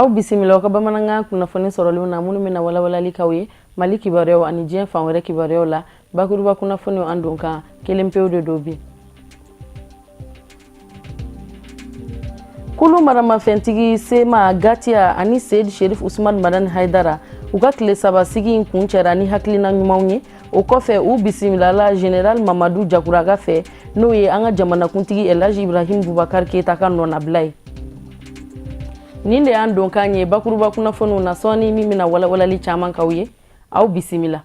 aw bisimila ka bamananga kunnafoni sɔrɔlenw na minnu bɛna walawalali k'aw ye Mali kibaruyaw ani diɲɛ fan wɛrɛ kibaruyaw la bakuruba kunnafoniw an don kan kelen pewu de do bi. Kulu maramafɛntigi Sema Gatia ani Seyid Sherif Usman Madani Haidara u ka tile saba sigi in kun cɛra ni hakilina ɲumanw ye. O kɔfɛ u bisimilala General Mamadu Jakuraga fɛ n'o ye an ka jamanakuntigi Elhaji Ibrahim Boubacar Keita ka nɔnabila ye. Nin de y'an don kan ye bakuruba kunnafoniw na sɔɔni min bɛna walawalali caman k'aw ye aw bisimila.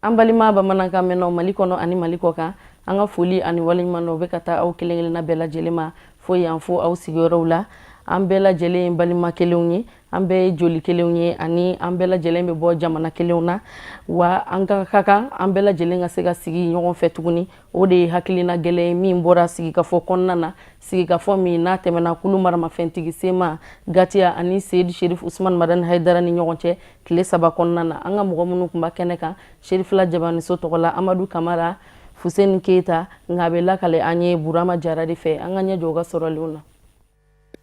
An balima bamanankan mɛnnaw Mali kɔnɔ ani Mali kɔ kan an ka foli ani waleɲuman bɛ ka taa aw kelen kelenna bɛɛ lajɛlen ma fo yan fo aw sigiyɔrɔw la. An bɛɛ lajɛlen balima kelenw ye, an bɛɛ ye joli kelenw ye ani an bɛɛ lajɛlen bɛ bɔ jamana kelenw na wa an ka kan an bɛɛ lajɛlen ka se ka sigi ɲɔgɔn fɛ tuguni. O de ye hakilina gɛlɛn min bɔra sigikafɔ kɔnɔna na, sigikafɔ min n'a tɛmɛna kulu maramafɛntigi Sema Gatia ani Seyid Sherif Usman Madani Haidara ni ɲɔgɔn cɛ tile saba kɔnɔna na. An ka mɔgɔ minnu tun b'a kɛnɛ kan Sherifla Jabaniso tɔgɔ la Amadu Kamara, Fuseni Keita, nka a bɛ lakale an ye Burama Jara de fɛ. An ka ɲɛ jɔ u ka sɔrɔlenw na.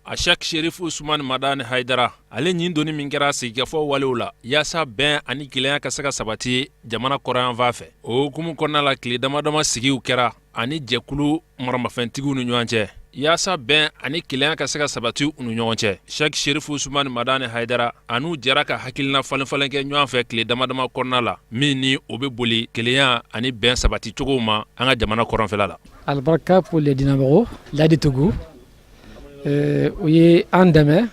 Ashak Sherif Usman Madani Haidara ale ɲin doni min kɛra sigikafɔ walew la yaasa bɛn ani kelenya ka se ka sabati jamana kɔrɔyan fan fɛ. O hukumu kɔnɔna la tile damadama sigiw kɛra ani jɛkulu maramafɛntigiw ni ɲɔgɔn cɛ yaasa bɛn ani kelenya ka se ka sabati u ni ɲɔgɔn cɛ. Ashak Sherif Usman Madani Haidara anu jɛra ka hakilina falen kɛ ɲɔgɔn fɛ tile damadama kɔnɔna la min ni o bɛ boli kelenya ani bɛn sabati cogo ma an ka jamana kɔrɔnfɛla la. Albarka pour les Dinamoro, Ladi Togo. O ye an dɛmɛ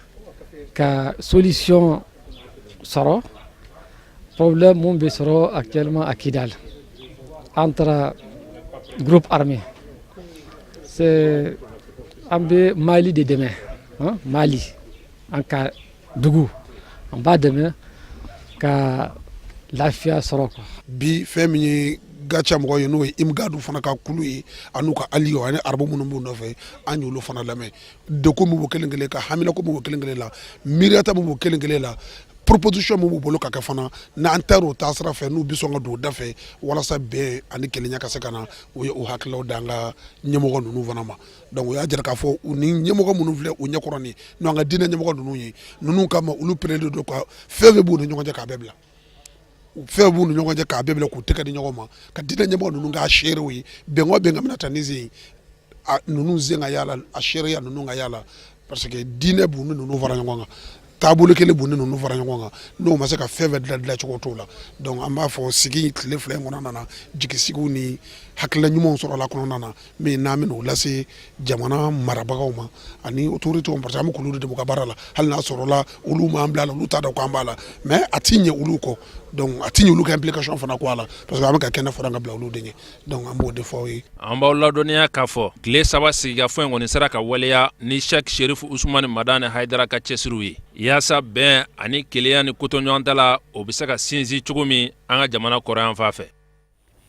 ka solution sɔrɔ problème mun bɛ sɔrɔ actuellement à Kidal entre groupe armé. C'est an bɛ Mali de dɛmɛ, Mali an ka dugu an b'a dɛmɛ ka lafiya sɔrɔ. Bi fɛn min ye Gatia mɔgɔ ye n'o ye Imgadu fana ka kulu ye an'u ka aliyo ani arabu minnu b'u nɔfɛ an y'olu fana lamɛn degun min b'u kelen kelen ka hamilako min b'u kelen kelen la miiriyata min b'u kelen kelen la proposition min b'u bolo ka kɛ fana n'an taara o taasira fɛ n'u bɛ sɔn ka don o da fɛ walasa bɛn ani kelenya ka se ka na o ye o hakililaw d'an ka ɲɛmɔgɔ ninnu fana ma. Donc o y'a jira k'a fɔ u ni ɲɛmɔgɔ minnu filɛ u ɲɛkɔrɔ nin n'an ka diinɛ ɲɛmɔgɔ ninnu ye ninnu kama olu perelen don ka fɛn fɛn b'u ni ɲɔgɔn cɛ k'a bɛɛ bila. Fɛn b'u ni ɲɔgɔn cɛ k'a bɛɛ bila k'u tɛgɛ di ɲɔgɔn ma ka diinɛ ɲɛmɔgɔ ninnu k'a seerew ye bɛn o bɛn ka bɛna taa ni sen ninnu sen ka yala a seereya ninnu ka yala parce que diinɛ b'u ni ninnu fara ɲɔgɔn kan taabolo kelen b'u ni ninnu fara ɲɔgɔn kan n'o ma se ka fɛn fɛn dilan cogo t'o la. Donc an b'a fɔ sigi tile fila in kɔnɔna na jigisigiw ni hakilila ɲumanw sɔrɔla kɔnɔna na min n'an bɛna o lase jamana marabagaw ma ani autorités parce que an bɛ k'olu de dɛmɛ u ka baara la hali n'a sɔrɔla olu m'an bila la olu t'a dɔn k'an b'a la mais a ti ɲɛ olu kɔ. Donc a ti ɲɛ olu ka implication fana kɔ a la parce que an bɛ ka kɛnɛ fɔra ka bila olu de ɲɛ. Donc an b'o de fɔ aw ye. An b'aw ladɔnniya k'a fɔ tile saba sigikafɔ in kɔni sera ka waleya ni Ashak Sherif Usman Madani Haidara ka cɛsiriw ye yaasa bɛn ani kelenya ni kotɔɲɔgɔnta la o bɛ se ka sinsin cogo min an ka jamana kɔrɔyan fan fɛ.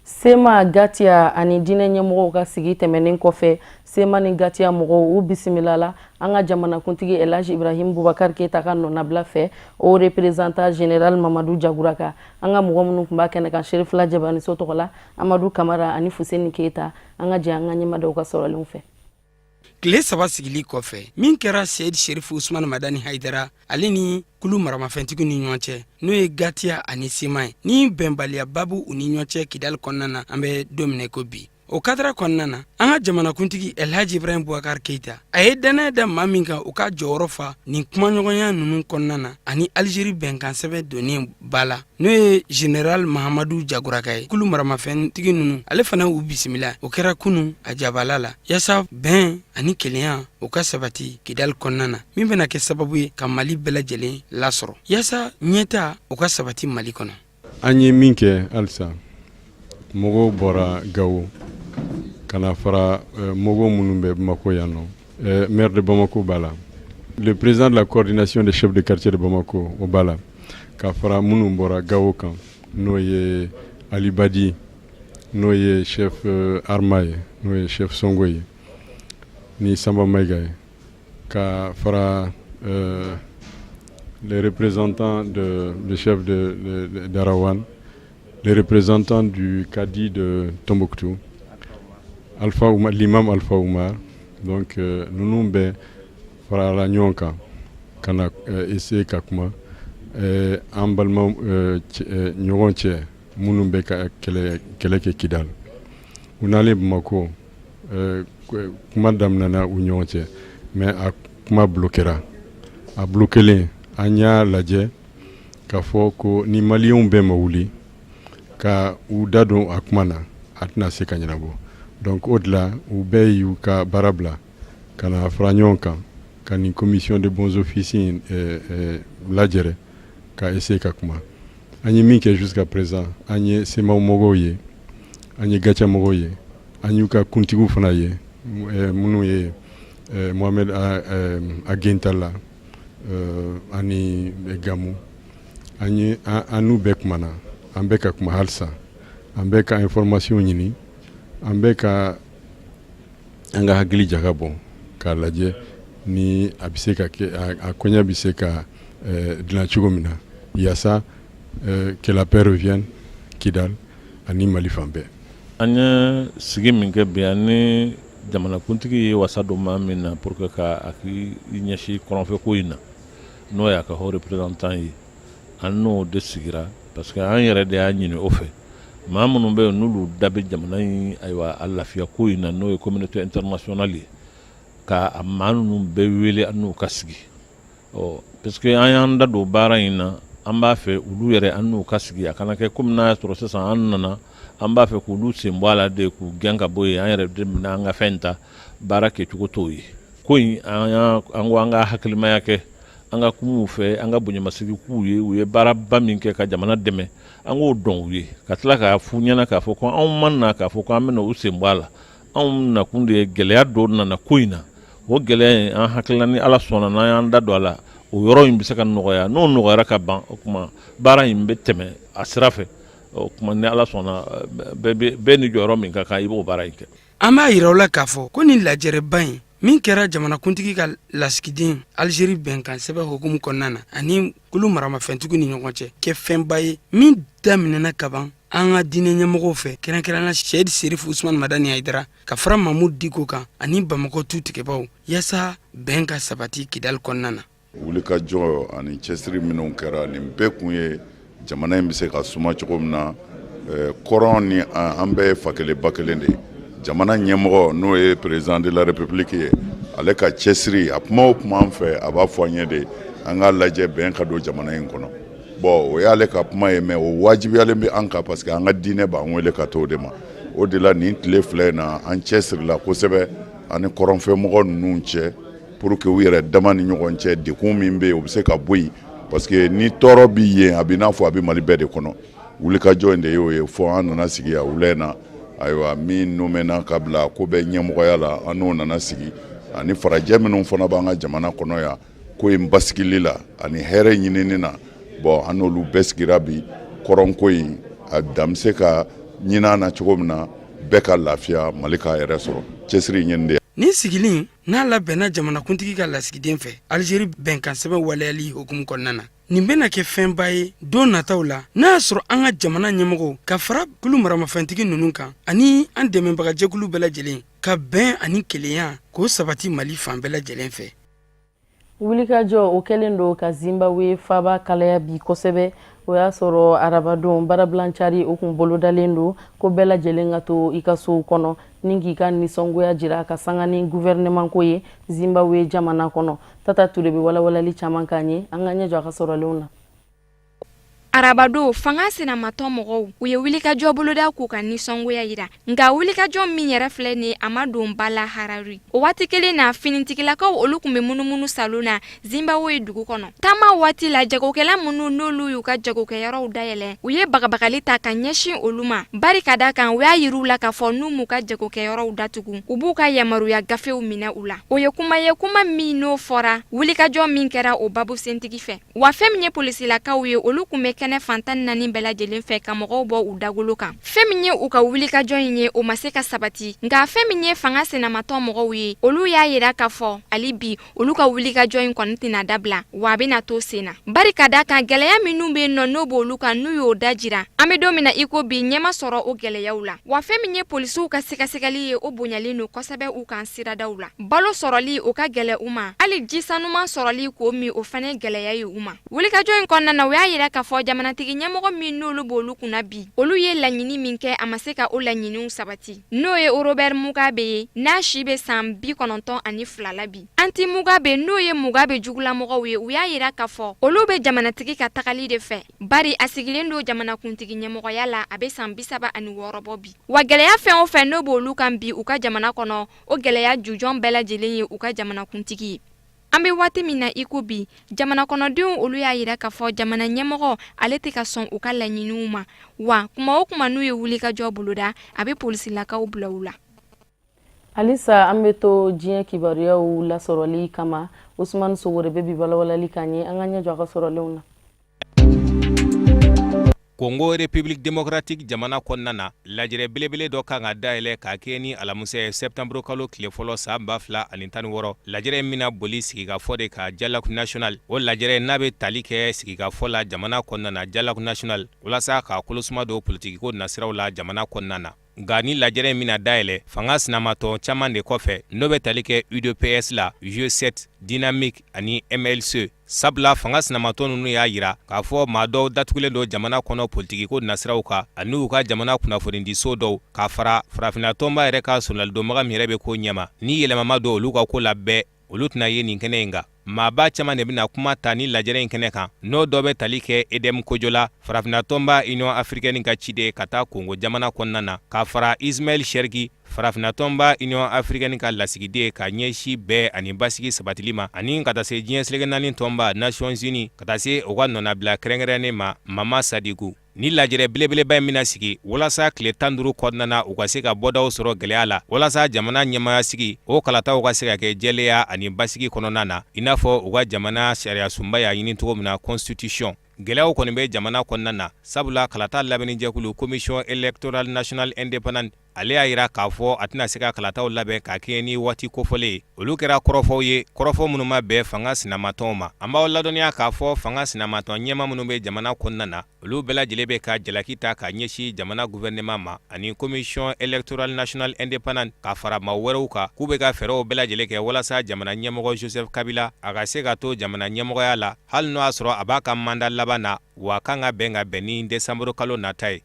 Sema Gatia ani diinɛ ɲɛmɔgɔw ka sigi tɛmɛnen kɔfɛ Sema ni Gatia mɔgɔw u bisimilala an ka jamanakuntigi Elhaji Ibrahim Boubacar Keita ka nɔnabila fɛ o représentant général Mamadu Jakuraga an ka mɔgɔ minnu tun b'a kɛnɛ kan Sherifla Jabaniso tɔgɔ la Amadu Kamara ani Fuseni Keita an ka jɛ an ka ɲɛmadaw ka sɔrɔlenw fɛ. Tile saba sigili kɔfɛ min kɛra Seyid Sherif Usman Madani Haidara ale ni kulu maramafɛntigiw ni ɲɔgɔn cɛ n'o ye Gatia ani Sema ye ni bɛnbaliya babu u ni ɲɔgɔn cɛ Kidal kɔnɔna na an bɛ don min na ko bi. O kadira kɔnɔna na an ka jamanakuntigi Elhaji Ibrahim Boubacar Keita a ye danaya da maa min kan u ka jɔyɔrɔ fa nin kumaɲɔgɔnya ninnu kɔnɔna na ani Algérie bɛnkan sɛbɛn donnen ba la n'o ye General Mahamadu Jakuraga ye kulu maramafɛntigi ninnu ale fana y'u bisimila o kɛra kunun a jabala la yaasa bɛn ani kelenya o ka sabati Kidal kɔnɔna na min bɛna kɛ sababu ye ka Mali bɛɛ lajɛlen lasɔrɔ yaasa ɲɛta o ka sabati Mali kɔnɔ. An ye min kɛ halisa mɔgɔw bɔra Gawo kana fara mɔgɔw minnu bɛ Bamako yan nɔ maire de Bamako b'a la le président de la coordination des chefs de quartier de Bamako o b'a la ka fara minnu bɔra Gawo kan n'o ye Ali Badi n'o ye chef Arma ye n'o ye chef Songo ye ni Samba Maïga ye ka fara les représentants de chef d'Arawan les représentants du Kadi de Tombouctou Alpha Oumar, l'imam Alpha Oumar. Donc nous be farala nyonka kana essayer ka kuma an balma ɲɔgɔn cɛ minnu bɛ ka kɛlɛ kɛ Kidal u n'ale Bamako kuma daminɛna u ɲɔgɔn cɛ mais a kuma bloquera a bloquelen an y'a lajɛ k'a fɔ ko ni maliyɛnw bɛɛ ma wuli ka u da don a kuma na a tɛna se ka ɲɛnabɔ donc o de la u bɛɛ y'u ka baara bila ka na fara ɲɔgɔn kan ka nin commission de bons officiers lajɛrɛ ka essayer ka kuma an ye min kɛ jusqu'à présent an ye semaw mɔgɔw ye an ye gacha mɔgɔw ye an y'u ka kuntigiw fana ye minnu ye Mohamed Agentala ani Gamu an n'u bɛɛ kumana an bɛ ka kuma halisa an bɛ ka information ɲini an bɛ ka an ka hakili jaga bɔ k'a lajɛ ni a bɛ se ka kɛ a koɲa bɛ se ka dilan cogo min na yaasa que la paix revienne Kidal ani Mali fan bɛɛ. An ye sigi min kɛ bi ani jamanakuntigi ye wasa don maa min na pour que ka hakili ɲɛsin kɔrɔnfɛko in na n'o y'a ka haut représentant ye an n'o de sigira parce que an yɛrɛ de y'a ɲini o fɛ maa minnu bɛ yen n'olu da bɛ jamana in ayiwa a lafiyako in na n'o ye communauté internationale ye ka a maa ninnu bɛɛ wele an n'u ka sigi parce que an y'an da don baara in na an b'a fɛ olu yɛrɛ an n'u ka sigi a kana kɛ komi n'a y'a sɔrɔ sisan an nana an b'a fɛ k'olu sen bɔ a la de k'u gɛn ka bɔ yen an yɛrɛ de bɛna an ka fɛn ta baara kɛcogo t'o ye ko in an ko an ka hakilimaya kɛ an ka kumuw fɛ an ka bonyamasigi k'u ye u ye baaraba min kɛ ka jamana dɛmɛ an k'o dɔn u ye ka tila k'a f'u ɲɛna k'a fɔ ko anw man na k'a fɔ ko an bɛna u sen bɔ a la anw nakun de ye gɛlɛya dɔ nana ko in na o gɛlɛya in an hakilila ni Ala sɔnna n'an y'an da don a la o yɔrɔ in bɛ se ka nɔgɔya n'o nɔgɔyara ka ban o kuma baara in bɛ tɛmɛ a sira fɛ o kuma ni Ala sɔnna bɛɛ ni jɔyɔrɔ min ka kan i b'o baara in kɛ. An b'a yira u la k'a fɔ ko nin lajɛrɛba in min kɛra jamanakuntigi ka lasigiden Algérie bɛnkan sɛbɛn hukumu kɔnɔna na ani kulu maramafɛntigiw ni ɲɔgɔn cɛ kɛ fɛnba ye min daminɛna ka ban an ka diinɛ ɲɛmɔgɔw fɛ kɛrɛnkɛrɛnna Seyid Serifu Usmani Madani Haidara ka fara Mamudu Diko kan ani Bamako tutigɛbaw yaasa bɛn ka sabati Kidal kɔnɔna na. Wulikajɔ ani cɛsiri minnu kɛra nin bɛɛ kun ye jamana in bɛ se ka suma cogo min na kɔrɔn ni an bɛɛ ye fa kelen ba kelen de jamana ɲɛmɔgɔ n'o ye président de la république ye ale ka cɛsiri a kuma o kuma an fɛ a b'a fɔ an ye de an ka lajɛ bɛn ka don jamana in kɔnɔ bon o y'ale ka kuma ye mais o wajibiyalen bɛ an kan parce que an ka diinɛ b'an wele ka t'o de ma o de la nin tile fila in na an cɛsirila kosɛbɛ ani kɔrɔnfɛmɔgɔ ninnu cɛ pour que u yɛrɛ dama ni ɲɔgɔn cɛ dekun min bɛ yen o bɛ se ka bɔ yen parce que ni tɔɔrɔ bɛ yen a bɛ n'a fɔ a bɛ Mali bɛɛ de kɔnɔ wulikajɔ in de y'o ye fɔ an nana sigi a wula in na ayiwa min nomena ka bila ko bɛ ɲɛmɔgɔya la an n'o nana sigi ani farajɛ minnu fana b'an ka jamana kɔnɔ yan ko in basigili la ani hɛrɛ ɲinini na bon an n'olu bɛɛ sigira bi kɔrɔnko in a dan bɛ se ka ɲin'a na cogo min na bɛɛ ka lafiya Mali k'a yɛrɛ sɔrɔ cɛsiri ɲini de. Ni sigilin n'a labɛnna jamanakuntigi ka lasigiden fɛ Algérie bɛnkan sɛbɛn waleyali hukumu kɔnɔna na nin bɛna kɛ fɛnba ye don nataw la n'a y'a sɔrɔ an ka jamana ɲɛmɔgɔw ka fara kulu maramafɛntigi ninnu kan ani an dɛmɛbagajɛkulu bɛɛ lajɛlen ka bɛn ani kelenya k'o sabati Mali fan bɛɛ lajɛlen fɛ. Wulikajɔ o kɛlen don ka Zimbabwe faaba kalaya bi kosɛbɛ o y'a sɔrɔ arabadon baarabilancari o kun bolodalen don ko bɛɛ lajɛlen ka to i ka sow kɔnɔ ni k'i ka nisɔngoya jira ka sanga ni gouvernement ko ye Zimbabwe jamana kɔnɔ Tata Ture bɛ walawalali caman k'an ye an ka ɲɛjɔ a ka sɔrɔlenw na. Arabado fanga sinamatɔ mɔgɔw u ye wulikajɔ boloda k'u ka nisɔngoya yira nka wulikajɔ min yɛrɛ filɛ ni a ma don ba la Harare o waati kelen na finitigilakaw olu kun bɛ munumunu salon na Zimbabwe dugu kɔnɔ taama waati la jagokɛla minnu n'olu y'u ka jagokɛyɔrɔw dayɛlɛ u ye bagabagali ta ka ɲɛsin olu ma bari ka da kan u y'a yir'u la k'a fɔ n'u m'u ka jagokɛyɔrɔw datugu u b'u ka yamaruya gafew minɛ u la o ye kuma min n'o fɔra wulikajɔ min kɛra o babu sentigi fɛ wa fɛn min ye polisilakaw ye olu kun bɛ kɛnɛ fantan naani bɛɛ lajɛlen fɛ ka mɔgɔw bɔ u dagolo kan. Fɛn min ye u ka wulikajɔ in ye o ma se ka sabati, nka fɛn min ye fanga senamatɔ mɔgɔw ye olu y'a yira k'a fɔ hali bi olu ka wulikajɔ in kɔni tɛna dabila wa a bɛna to sen na. Bari ka da kan gɛlɛya minnu bɛ yen nɔ n'o b'olu kan n'u y'o da jira, an bɛ don min na i ko bi ɲɛma sɔrɔ o gɛlɛyaw la. Wa fɛn min ye polisiw ka sɛgɛsɛgɛli ye o bonyalen don kosɛbɛ u kan siradaw la. Balo sɔrɔli o ka gɛlɛ u ma, hali ji sanuman sɔrɔli k'o min o fana gɛlɛya ye u ma. Wulikajɔ in kɔnɔna na u y'a yira k'a fɔ jamanatigi ɲɛmɔgɔ min n'olu b'olu kunna bi olu ye laɲini min kɛ a ma se ka o laɲiniw sabati, n'o ye Robert Mugabe ye n'a si bɛ san 92 la bi. Anti Mugabe n'o ye Mugabe jugulamɔgɔw ye u y'a yira k'a fɔ olu bɛ jamanatigi ka tagali de fɛ, bari a sigilen don jamanakuntigi ɲɛmɔgɔya la a bɛ san 36 bɔ bi. Wa gɛlɛya fɛn o fɛn n'o b'olu kan bi u ka jamana kɔnɔ o gɛlɛya jujɔn bɛɛ lajɛlen ye u ka jamanakuntigi ye. An bɛ waati min na i ko bi jamana kɔnɔdenw olu y'a yira k'a fɔ jamana ɲɛmɔgɔ ale tɛ ka sɔn u ka laɲiniw ma, wa kuma o kuma n'u ye wulikajɔ boloda a bɛ polisilakaw bila u la. Halisa an bɛ to diɲɛ kibaruyaw lasɔrɔli kama Usmane Sogore bɛ bi balawalali k'an ye an ka ɲɛ jɔ a ka sɔrɔlenw na. Congo République démocratique jamana kɔnɔna na lajɛrɛ belebele dɔ kan ka dayɛlɛ k'a kɛ ni alamusa ye septembre kalo tile fɔlɔ san 2016 lajɛrɛ min na boli sigikafɔ de ka Dialogue national o lajɛrɛ n'a bɛ tali kɛ sigikafɔ la jamana kɔnɔna na Dialogue national walasa ka kolosuma don politikiko nasiraw la jamana kɔnɔna na. Nka ni lajɛrɛ min na dayɛlɛ fanga sinamatɔ caman de kɔfɛ n'o bɛ tali kɛ UDPS la G7 Dynamique ani MLC sabula fanga sinamatɔ ninnu y'a yira k'a fɔ maa dɔw datugulen don jamana kɔnɔ politikiko nasiraw kan ani u ka jamana kunnafonidiso dɔw k'a fara farafinna tɔnba yɛrɛ ka sonalidonbaga min yɛrɛ bɛ ko ɲɛma ni yɛlɛmama don olu ka ko la bɛɛ olu tɛna ye nin kɛnɛ in kan. Maaba caman de bɛna kuma ta ni lajɛrɛ in kɛnɛ kan n'o dɔ bɛ tali kɛ Edem Kojola farafinna tɔnba Union africaine ka ciden ka taa Congo jamana kɔnɔna na k'a fara Ismaël Cherki farafinna tɔnba Union africaine ka lasigiden ka ɲɛsi bɛɛ ani basigi sabatili ma ani ka taa se diɲɛ seleke naani tɔnba Nations Unies ka taa se u ka nɔnabila kɛrɛnkɛrɛnnen ma Mama Sadiku. Ni lajɛrɛ belebeleba in bɛna sigi walasa tile 15 kɔnɔna na u ka se ka bɔdaw sɔrɔ gɛlɛya la walasa jamana ɲɛmaya sigi o kalataw ka se ka kɛ jɛleya ani basigi kɔnɔna na i n'a fɔ u ka jamana sariya sunba y'a ɲini cogo min na constitution. Gɛlɛyaw kɔni bɛ jamana kɔnɔna na sabula kalata labɛnni jɛkulu commission électorale nationale indépendante ale y'a yira k'a fɔ a tɛna se ka kalataw labɛn k'a kɛ ni waati kofɔlen ye olu kɛra kɔrɔfɔw ye kɔrɔfɔ minnu ma bɛn fanga sinamatɔnw ma. An b'aw ladɔnniya k'a fɔ fanga sinamatɔ ɲɛma minnu bɛ jamana kɔnɔna na olu bɛɛ lajɛlen bɛ ka jalaki ta ka ɲɛsin jamana gouvernement ma ani commission électorale nationale indépendante k'a fara maa wɛrɛw kan k'u bɛ ka fɛɛrɛw bɛɛ lajɛlen kɛ walasa jamana ɲɛmɔgɔ Joseph Kabila a ka se ka to jamana ɲɛmɔgɔya la hali n'o y'a sɔrɔ a b'a ka mandat laban na wa kan ka bɛn ni décembre kalo nata ye.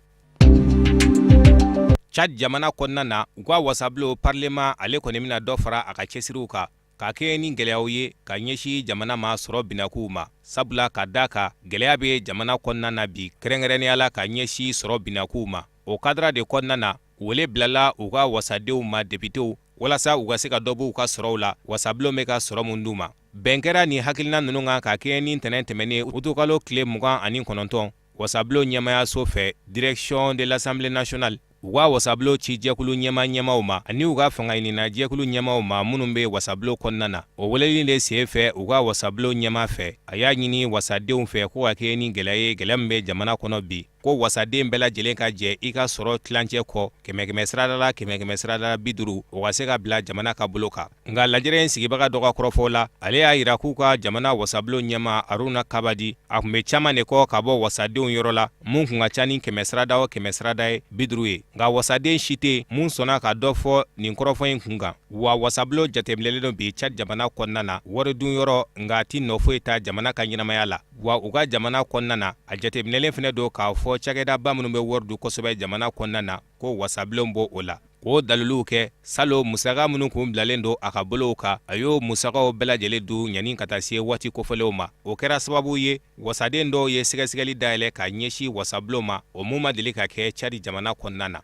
Chad jamana kɔnɔna na u ka wasabilo parlement ale kɔni bɛna dɔ fara a ka cɛsiriw kan k'a kɛ ni gɛlɛyaw ye ka ɲɛsin jamana ma sɔrɔ binakuw ma sabula ka da kan gɛlɛya bɛ jamana kɔnɔna na bi kɛrɛnkɛrɛnnenya la ka ɲɛsin sɔrɔ binakuw ma. O kadra de kɔnɔna na wele bilala u ka wasadenw ma députéw walasa u ka se ka dɔ bɔ u ka sɔrɔw la wasabilo bɛ ka sɔrɔ mun d'u ma. Bɛn kɛra nin hakilina ninnu kan ka kɛ ni ntɛnɛn tɛmɛnen utukalo tile 29 wasabilo ɲɛmayaso fɛ direction de l'Assemblée nationale u ka wasabilo ci jɛkulu ɲɛmaw ma ani u ka fanga ɲinina jɛkulu ɲɛmaw ma minnu bɛ wasabilo kɔnɔna na. O weleli de sen fɛ u ka wasabilo ɲɛma fɛ a y'a ɲini wasadenw fɛ ko ka kɛ ni gɛlɛya ye gɛlɛya min bɛ jamana kɔnɔ bi ko wasaden bɛɛ lajɛlen ka jɛ i ka sɔrɔ tilancɛ kɔ 100 sirada la 100 sirada 50 o ka se ka bila jamana ka bolo kan. Nka lajɛrɛ in sigibaga dɔ ka kɔrɔfɔ la ale y'a yira k'u ka jamana wasabilo ɲɛma Aruna Kabadi a tun bɛ caman de kɔ ka bɔ wasadenw yɔrɔ la mun kun ka ca ni 100 sirada o 100 sirada ye 50 ye. Nka wasaden si tɛ mun sɔnna ka dɔ fɔ nin kɔrɔfɔ in kun kan wa wasabilo jateminɛlen don bi Chad jamana kɔnɔna na wari dun yɔrɔ nka a ti nɔ foyi ta jamana ka ɲɛnamaya la wa u ka jamana kɔnɔna na a jateminɛlen fana don k'a fɔ cakɛdaba minnu bɛ wari dun kosɛbɛ jamana kɔnɔna na ko wasabilenw b'o o la. K'o daliliw kɛ salo musaka minnu kun bilalen don a ka bolow kan a y'o musakaw bɛɛ lajɛlen dun yanni ka taa se waati kofɔlenw ma. O kɛra sababu ye wasaden dɔw ye sɛgɛsɛgɛli dayɛlɛ ka ɲɛsin wasabilenw ma o mun ma deli ka kɛ Chad jamana kɔnɔna na.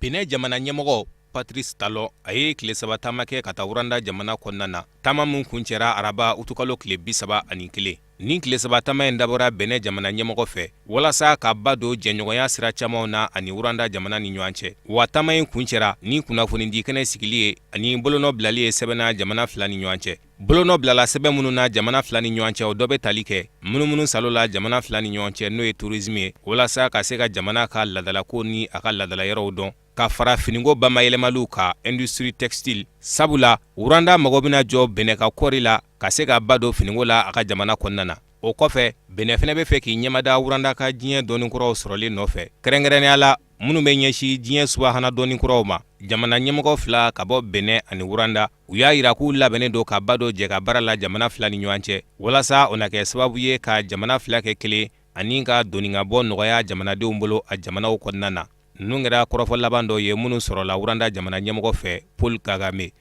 Benin jamana ɲɛmɔgɔ Patrice Talon a ye tile 3 taama kɛ ka taa Wuranda jamana kɔnɔna na. Taama mun kuncɛra araba utukalo tile 31. Ni tile 3 taama in dabɔra Bɛnɛ jamana ɲɛmɔgɔ fɛ walasa ka ba don jɛɲɔgɔnya sira camanw na ani Wuranda jamana ni ɲɔgɔn cɛ. Wa taama in kuncɛra ni kunnafonidi kɛnɛ sigili ye ani bolonɔ bilali ye sɛbɛnna jamana fila ni ɲɔgɔn cɛ. Bolonɔ bilala sɛbɛn minnu na jamana fila ni ɲɔgɔn cɛ o dɔ bɛ tali kɛ munumunu salola jamana fila ni ɲɔgɔn cɛ n'o ye tourisme ye walasa ka se ka jamana ka ladalako ni a ka ladala yɔrɔw dɔn ka fara finiko bamayɛlɛmaliw ka industrie textile sabula Wuranda mago bɛna jɔ Bɛnɛ ka kɔri la ka se ka ba don finiko la a ka jamana kɔnɔna na. O kɔfɛ Bɛnɛ fɛnɛ bɛ fɛ k'i ɲɛmada Wuranda ka diɲɛ dɔɔninkuraw sɔrɔlen nɔfɛ kɛrɛnkɛrɛnnenya la minnu bɛ ɲɛsin diɲɛ subahana dɔɔninkuraw ma. Jamana ɲɛmɔgɔ fila ka bɔ Bɛnɛ ani Wuranda u y'a yira k'u labɛnnen don ka ba don jɛ ka baara la jamana fila ni ɲɔgɔn cɛ walasa o na kɛ sababu ye ka jamana fila kɛ kelen ani ka doninkabɔ nɔgɔya jamanadenw bolo a jamanaw kɔnɔna na. Ninnu kɛra kɔrɔfɔ laban dɔ ye minnu sɔrɔla Wuranda jamana ɲɛmɔgɔ fɛ Paul Kagame.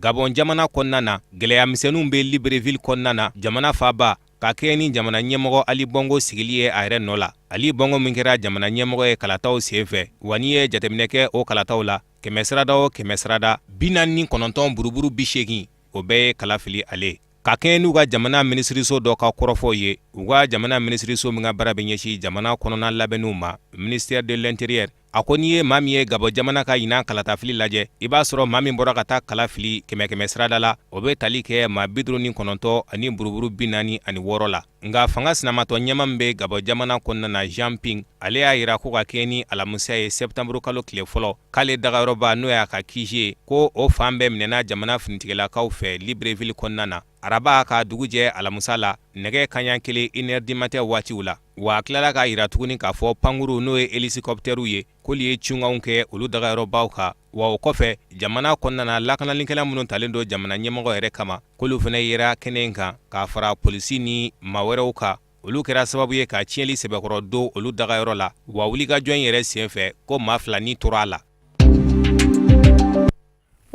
Gabon jamana kɔnɔna na gɛlɛya misɛnninw bɛ Libreville kɔnɔna na jamana faaba ka kɛ ni jamana ɲɛmɔgɔ Ali Bongo sigili ye a yɛrɛ nɔ la. Ali Bongo min kɛra jamana ɲɛmɔgɔ ye kalataw senfɛ wa n'i ye jateminɛ kɛ o kalataw la kɛmɛ sirada o kɛmɛ sirada 49 buruburu 80 o bɛɛ ye kalafili ale. Ka kɛ n'u ka jamana minisiriso dɔ ka kɔrɔfɔ ye u ka jamana minisiriso min ka baara bɛ ɲɛsin jamana kɔnɔna labɛnniw ma ministère de l'intérieur. A ko n'i ye maa min ye Gabon jamana ka ɲinan kalatafili lajɛ i b'a sɔrɔ maa min bɔra ka taa kalafili kɛmɛ sirada la o bɛ tali kɛ maa 59 ani buruburu 46 la. Nga fanga sinamatɔ ɲɛma min bɛ Gabon jamana kɔnɔna na Jean Ping ale y'a yira ko ka kɛ ni alamisa ye septembre kalo tile fɔlɔ k'ale dagayɔrɔba n'o y'a ka kije ye ko o fan bɛɛ minɛna jamana finitigilakaw fɛ Libreville kɔnɔna na. Araba ka dugu jɛ alamusa la nɛgɛ kanɲɛ 1 1h du matin waatiw la. Wa tilala k'a yira tuguni k'a fɔ pankuru n'o ye hélicoptère ye k'olu ye cunganw kɛ olu dagayɔrɔbaw kan. Wa o kɔfɛ jamana kɔnɔna na lakanalikɛla minnu talen don jamana ɲɛmɔgɔ yɛrɛ kama k'olu fana yera kɛnɛ in kan k'a fara polisi ni maa wɛrɛw kan. Olu kɛra sababu ye ka tiɲɛli sɛbɛkɔrɔ don olu dagayɔrɔ la wa wulikajɔ in yɛrɛ senfɛ ko maa 2 ni tora a la.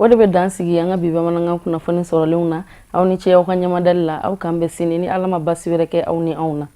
O de bɛ dan sigi an ka bi bamanankan kunnafoni sɔrɔlenw na aw ni ce aw ka ɲamadali la aw kan bɛ sini ni Ala ma basi wɛrɛ kɛ aw ni anw na.